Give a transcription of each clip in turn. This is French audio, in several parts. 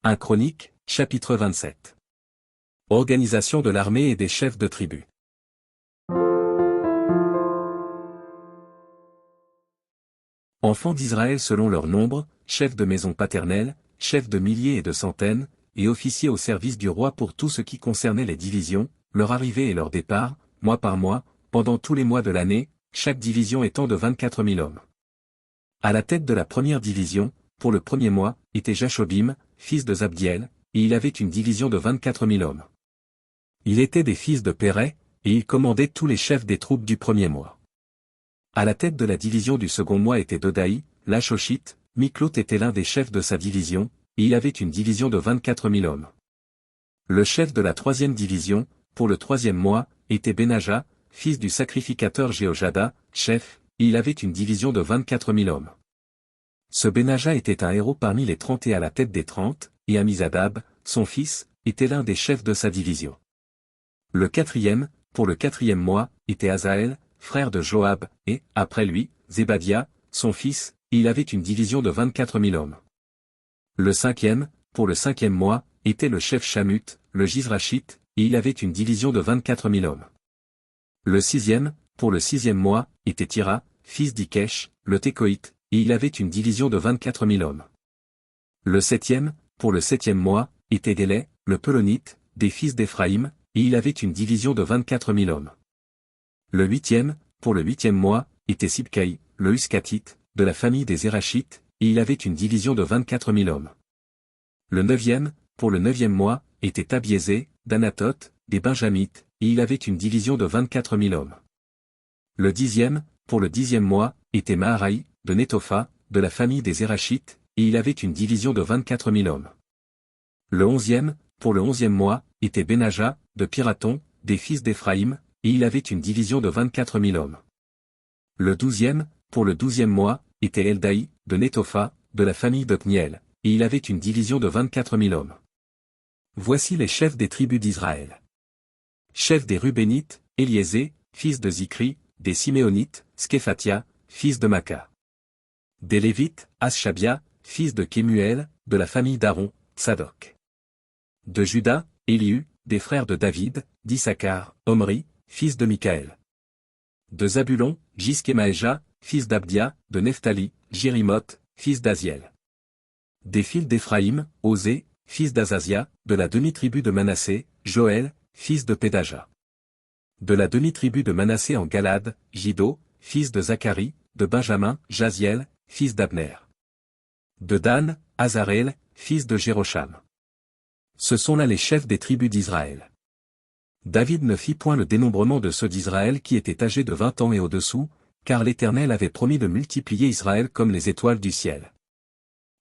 1 Chroniques, chapitre 27. Organisation de l'armée et des chefs de tribu. Enfants d'Israël selon leur nombre, chefs de maison paternelle, chefs de milliers et de centaines, et officiers au service du roi pour tout ce qui concernait les divisions, leur arrivée et leur départ, mois par mois, pendant tous les mois de l'année, chaque division étant de 24 000 hommes. À la tête de la première division, pour le premier mois, était Jashobim, fils de Zabdiel, et il avait une division de 24 000 hommes. Il était des fils de Péret, et il commandait tous les chefs des troupes du premier mois. À la tête de la division du second mois était Dodaï, l'Achochite, Miklot était l'un des chefs de sa division, et il avait une division de 24 000 hommes. Le chef de la troisième division, pour le troisième mois, était Benaja, fils du sacrificateur Jéhojada, chef, et il avait une division de 24 000 hommes. Ce Benaja était un héros parmi les 30 et à la tête des 30, et Amizadab, son fils, était l'un des chefs de sa division. Le quatrième, pour le quatrième mois, était Azaël, frère de Joab, et, après lui, Zébadia, son fils, et il avait une division de 24 000 hommes. Le cinquième, pour le cinquième mois, était le chef Shamut, le Gizrachite, et il avait une division de 24 000 hommes. Le sixième, pour le sixième mois, était Tira, fils d'Ikesh, le Tékoïte, et il avait une division de 24 000 hommes. Le septième, pour le septième mois, était Gélé, le Pelonite, des fils d'Éphraïm, et il avait une division de 24 000 hommes. Le huitième, pour le huitième mois, était Sibcaï, le Huskatite, de la famille des Zérachites, et il avait une division de 24 000 hommes. Le neuvième, pour le neuvième mois, était Tabiézé, d'Anatoth, des Benjamites, et il avait une division de 24 000 hommes. Le dixième, pour le dixième mois, était Maharaï, de Netopha, de la famille des Zérachites, et il avait une division de 24 000 hommes. Le onzième, pour le onzième mois, était Benaja, de Piraton, des fils d'Éphraïm, et il avait une division de 24 000 hommes. Le douzième, pour le douzième mois, était Eldaï, de Netopha, de la famille d'Othniel, et il avait une division de 24 000 hommes. Voici les chefs des tribus d'Israël. Chef des Rubénites, Éliézé, fils de Zikri, des Siméonites, Sképhatia, fils de Maca. Des Lévites, Aschabia, fils de Kemuel, de la famille d'Aaron, Tsadok. De Juda, Éliu, des frères de David, d'Issachar, Omri, fils de Michaël. De Zabulon, Jiskemaéja, fils d'Abdia, de Nephtali, Jérimoth, fils d'Aziel. Des fils d'Éphraïm, Osée, fils d'Azazia, de la demi-tribu de Manassé, Joël, fils de Pédaja. De la demi-tribu de Manassé en Galade, Jido, fils de Zacharie, de Benjamin, Jaziel, fils d'Abner. De Dan, Azarel, fils de Jérocham. Ce sont là les chefs des tribus d'Israël. David ne fit point le dénombrement de ceux d'Israël qui étaient âgés de 20 ans et au-dessous, car l'Éternel avait promis de multiplier Israël comme les étoiles du ciel.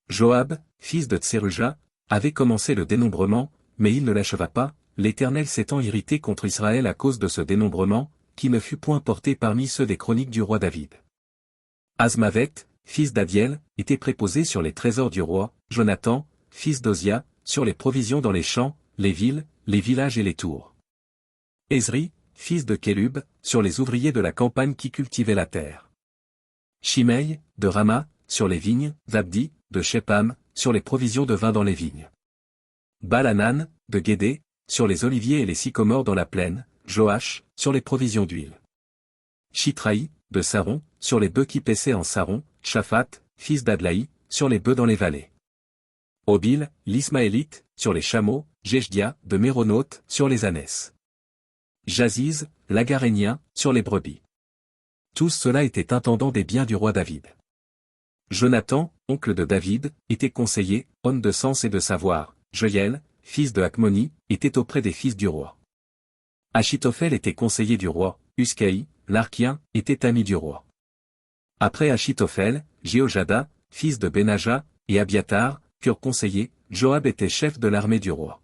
Joab, fils de Tseruja, avait commencé le dénombrement, mais il ne l'acheva pas, l'Éternel s'étant irrité contre Israël à cause de ce dénombrement, qui ne fut point porté parmi ceux des chroniques du roi David. Azmavet, fils d'Adiel, était préposé sur les trésors du roi, Jonathan, fils d'Ozia, sur les provisions dans les champs, les villes, les villages et les tours. Ezri, fils de Kélub, sur les ouvriers de la campagne qui cultivaient la terre. Shimei, de Rama, sur les vignes, Zabdi, de Shepam, sur les provisions de vin dans les vignes. Balanan, de Guédé, sur les oliviers et les sycomores dans la plaine, Joach, sur les provisions d'huile. Chitraï, de Saron, sur les bœufs qui paissaient en Saron, Shaphat, fils d'Adlaï, sur les bœufs dans les vallées. Obil, l'Ismaélite, sur les chameaux, Jejdia, de Méronoth, sur les ânesses. Jaziz, l'Agarénien, sur les brebis. Tous ceux-là étaient intendants des biens du roi David. Jonathan, oncle de David, était conseiller, homme de sens et de savoir. Joël, fils de Hakmoni, était auprès des fils du roi. Achitophel était conseiller du roi, Huskaï, l'Archien, était ami du roi. Après Achitophel, Jéhojada, fils de Benaja, et Abiatar, furent conseillers, Joab était chef de l'armée du roi.